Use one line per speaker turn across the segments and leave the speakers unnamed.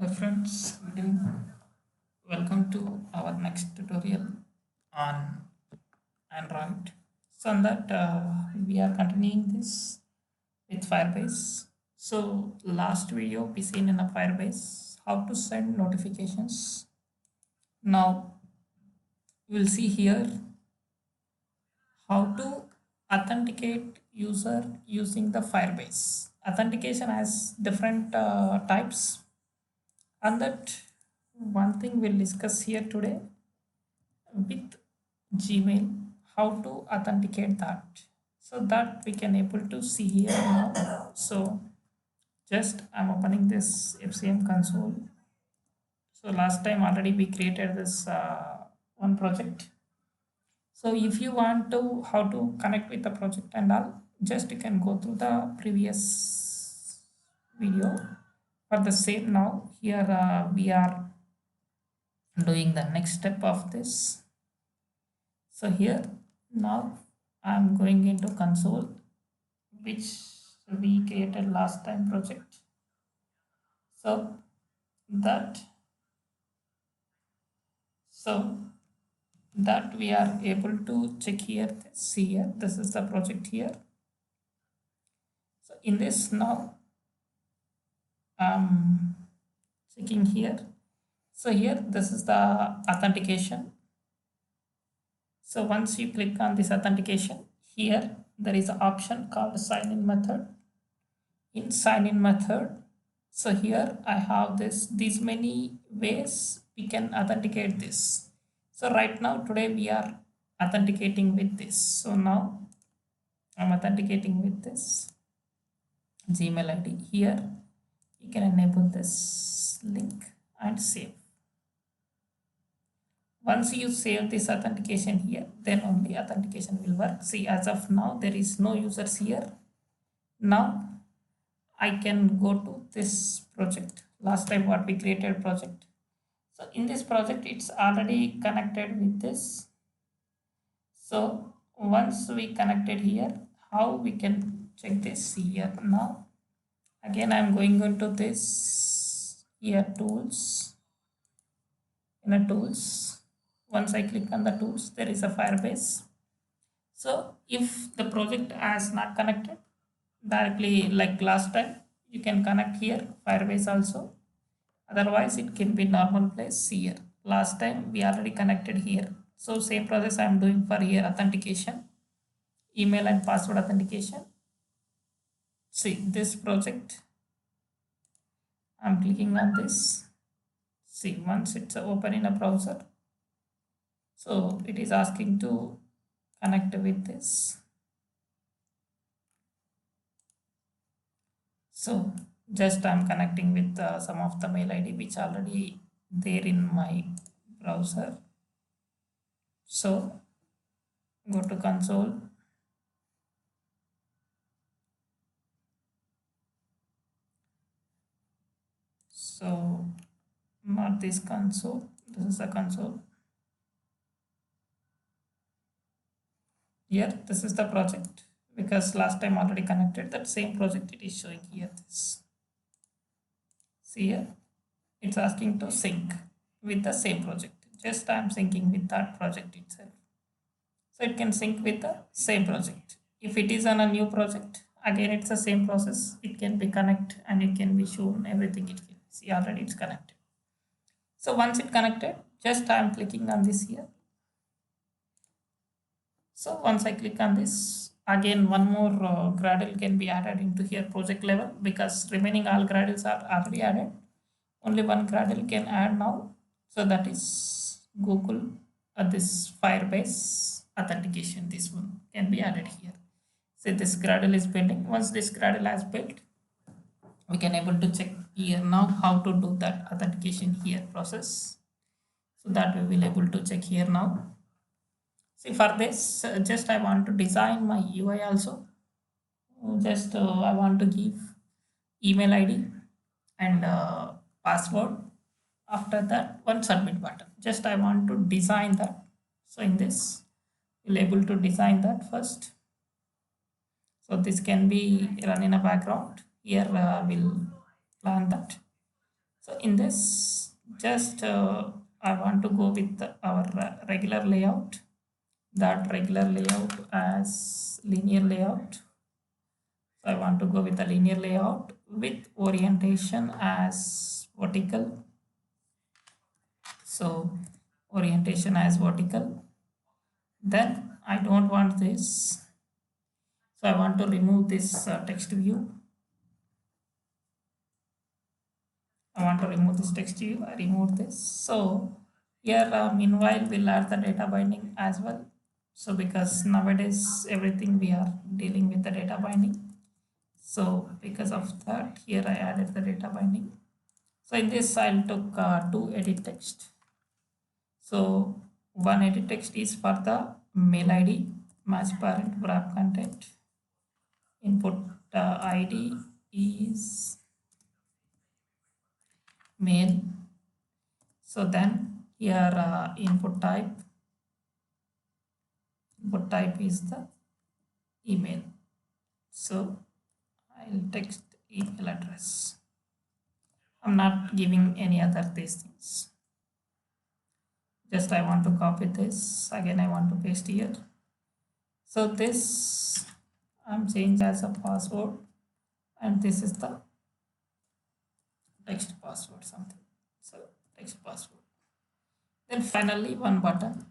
Hi friends, good evening. Welcome to our next tutorial on Android. So on that we are continuing this with Firebase. So last video we seen in a Firebase how to send notifications. Now we'll see here how to authenticate user using the Firebase. Authentication has different types, and that one thing we'll discuss here today with Gmail how to authenticate that, so that we can able to see here now. So just I'm opening this FCM console. So last time already we created this one project. So if you want to how to connect with the project and all, just you can go through the previous video. For the same, now here we are doing the next step of this. So here now I'm going into console, which we created last time project. So that so that we are able to check here, see here, this is the project here. So in this now I'm checking here. So here this is the authentication. So once you click on this authentication, here there is an option called sign in method. In sign in method, so here I have these many ways we can authenticate this. So right now today we are authenticating with this. So now I'm authenticating with this Gmail ID. Here you can enable this link and save. Once you save this authentication here, then only authentication will work. See, as of now there is no users here. Now I can go to this project. Last time what we created project. So in this project, it's already connected with this. So once we connected here, how we can check this here now? Again, I'm going into this here tools. In a tools, once I click on the tools, there is a Firebase. So if the project has not connected directly like last time, you can connect here Firebase also. Otherwise it can be normal place here. Last time we already connected here. So same process I am doing for here authentication, email and password authentication. See this project, I'm clicking on this. See, once it's open in a browser, so it is asking to connect with this. So just I'm connecting with some of the mail ID which already there in my browser. So go to console. So not this console, this is the console. Here this is the project, because last time already connected that same project it is showing here this. See here, it's asking to sync with the same project. Just I'm syncing with that project itself. So it can sync with the same project. If it is on a new project, again it's the same process. It can be connect and it can be shown everything it can see already it's connected. So once it connected, just I'm clicking on this here. So once I click on this, again one more Gradle can be added into here project level, because remaining all Gradles are already added. Only one Gradle can add now. So that is Google this Firebase authentication. This one can be added here. So this Gradle is building. Once this Gradle has built, we can able to check here now how to do that authentication here process. So that we will able to check here now. See, for this, just I want to design my UI also. Just I want to give email ID and password. After that, one submit button. Just I want to design that. So in this, we'll able to design that first. So this can be run in a background. Here we'll plan that. So in this, just I want to go with our regular layout, that regular layout as linear layout. So I want to go with the linear layout with orientation as vertical. So orientation as vertical. Then I don't want this. So I want to remove this text view. I want to remove this text view. I remove this. So here, meanwhile, we'll add the data binding as well. So because nowadays everything we are dealing with the data binding. So because of that, here I added the data binding. So in this, I'll took two edit text. So one edit text is for the mail ID, match parent wrap content. Input ID is mail. So then here input type is the email. So I'll text email address. I'm not giving any other these things. Just I want to copy this. Again, I want to paste here. So this I'm changing as a password, and this is the text password something. So text password. Then finally one button.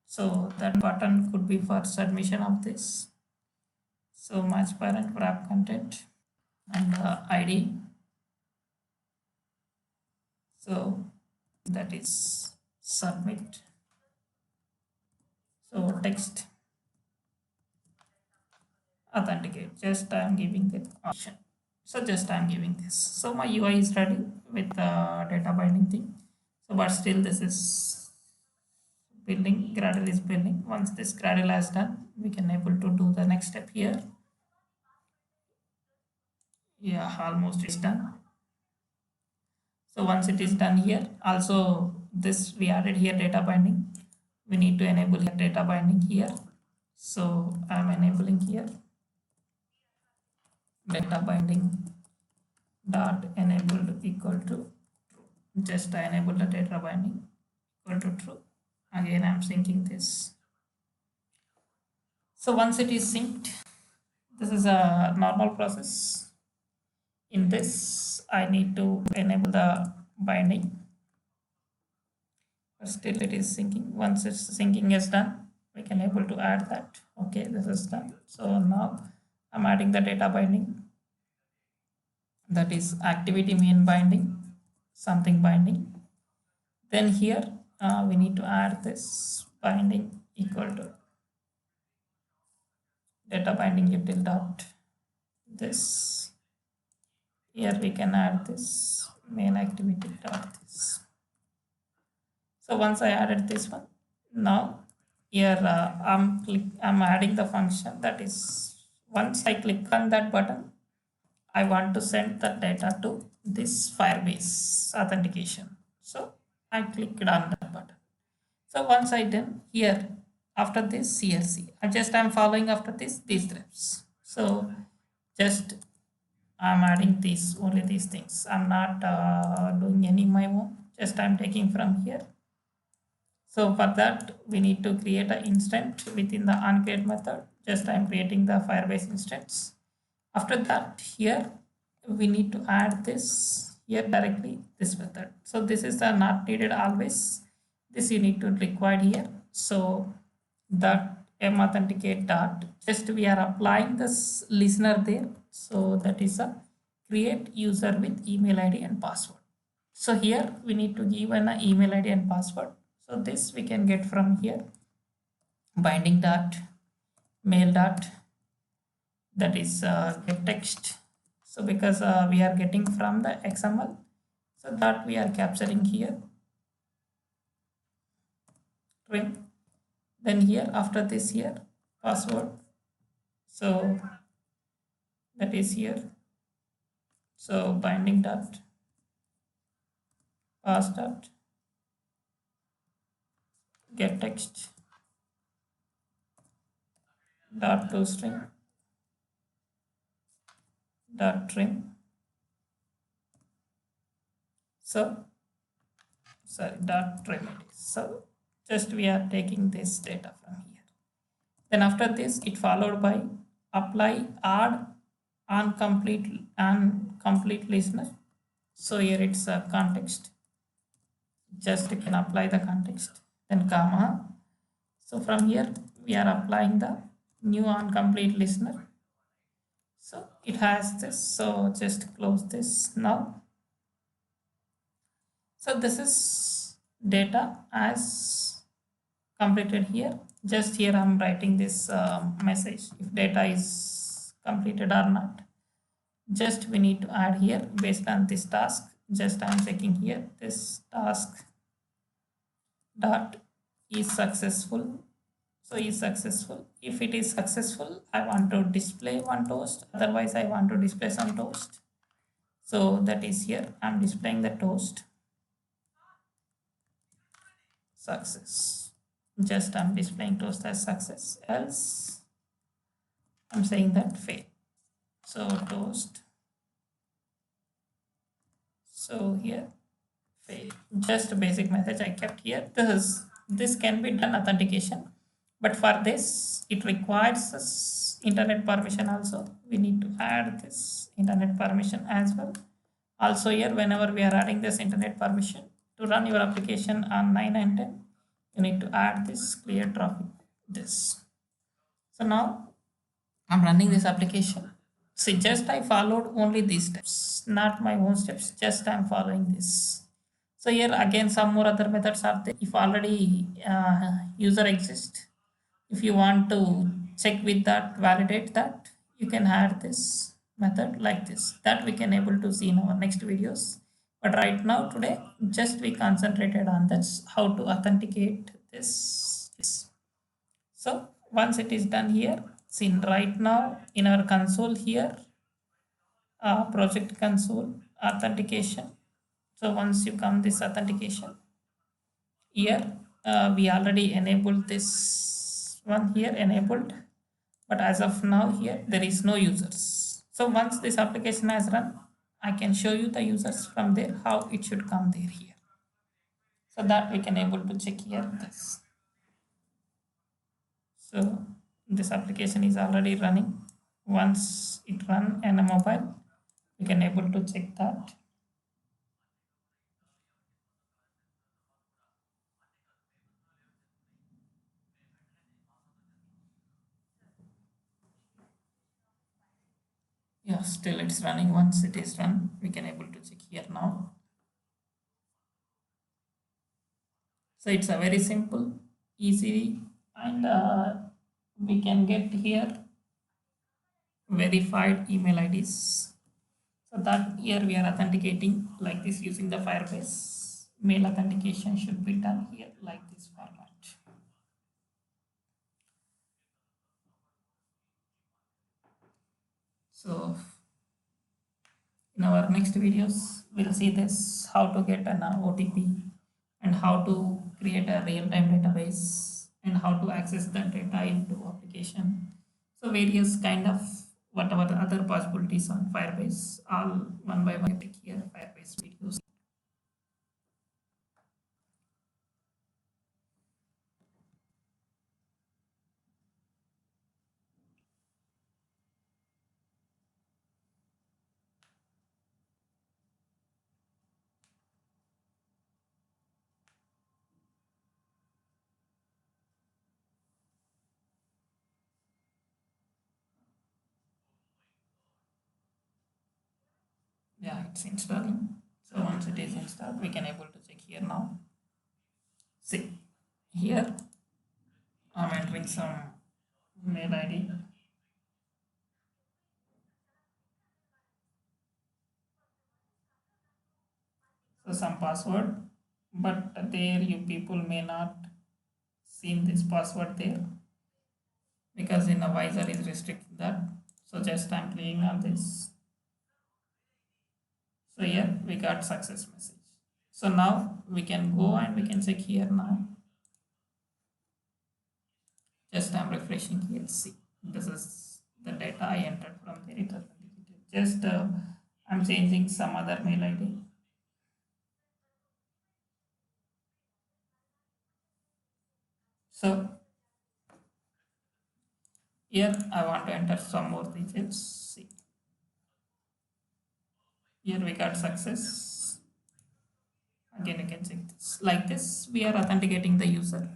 So that button could be for submission of this. So match parent wrap content and ID. So that is submit. So text authenticate. Just I am giving the option. So just I am giving this. So my UI is ready with the data binding thing. So but still this is building, Gradle is building. Once this Gradle has done, we can able to do the next step here. Yeah, almost it's done. So once it is done here, also this we added here data binding. We need to enable here data binding here. So I'm enabling here data binding dot enabled equal to true. Just I enable the data binding equal to true. Again, I'm syncing this. So once it is synced, this is a normal process. In this, I need to enable the binding. But still it is syncing. Once it's syncing is done, we can able to add that. Okay, this is done. So now I'm adding the data binding. That is activity main binding, something binding. Then here we need to add this binding equal to data binding util dot this. Here we can add this main activity dot this. So once I added this one, now here I'm adding the function, that is once I click on that button, I want to send the data to this Firebase authentication. So I clicked on that button. So once I done here, after this CLC, I'm following after this these steps. So just I'm adding these only these things. I'm not doing any my own. Just I'm taking from here. So for that we need to create an instance within the onCreate method. Just I'm creating the Firebase instance. After that here we need to add this here directly this method. So this is the not needed always. This you need to require here. So that m authenticate dot, just we are applying this listener there. So that is a create user with email ID and password. So here we need to give an email ID and password. So this we can get from here binding dot mail dot, that is get text. So because we are getting from the XML, so that we are capturing here string. Then here after this here password, so that is here. So binding dot pass dot get text dot to string dot trim. So sorry, dot remedies. So just we are taking this data from here. Then after this, it followed by apply add on complete listener. So here it's a context. Just you can apply the context. Then comma. So from here we are applying the new on complete listener. So it has this. So just close this now. So this is data as completed here. Just here I'm writing this message if data is completed or not. Just we need to add here based on this task. Just I'm checking here this task dot is successful. So is successful. If it is successful, I want to display one toast. Otherwise, I want to display some toast. So that is here. I'm displaying the toast. Success. Just I'm displaying toast as success. Else, I'm saying that fail. So toast. So here fail. Just a basic message I kept here. This can be done authentication, but for this it requires us internet permission also. We need to add this internet permission as well. Also here, whenever we are adding this internet permission to run your application on 9 and 10, you need to add this clear traffic. This. So now I'm running this application. See, just I followed only these steps, not my own steps. Just I'm following this. So here again, some more other methods are there. If already user exists, if you want to check with that, validate that, you can add this method like this. That we can able to see in our next videos. But right now, today, just we concentrated on this, how to authenticate this. So once it is done here, see right now in our console here, project console authentication. So once you come this authentication here, we already enabled this one here enabled, but as of now here there is no users. So once this application has run, I can show you the users from there how it should come there here. So that we can able to check here this. So this application is already running. Once it run in a mobile, we can able to check that. Yeah, still it's running. Once it is run, we can able to check here now. So it's a very simple, easy, and we can get here verified email IDs. So that here we are authenticating like this using the Firebase. Mail authentication should be done here like this format. So in our next videos, we'll see this how to get an OTP and how to create a real-time database and how to access that data into application. So various kind of whatever the other possibilities on Firebase, all one by one pick here Firebase videos. Yeah, it's installing. So once it is installed, we can able to check here now. See here, I'm entering some mail ID. So some password, but there you people may not seen this password there because in a visor is restricting that. So just I'm clicking on this. So here we got success message. So now we can go and we can check here now. Just I'm refreshing here. See, this is the data I entered from there. It authenticated. Just I'm changing some other mail ID. So here I want to enter some more details. See, here we got success. Again, you can check this. Like this, we are authenticating the user.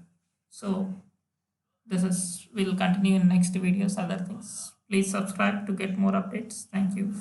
So this is, we'll continue in next videos, other things. Please subscribe to get more updates. Thank you.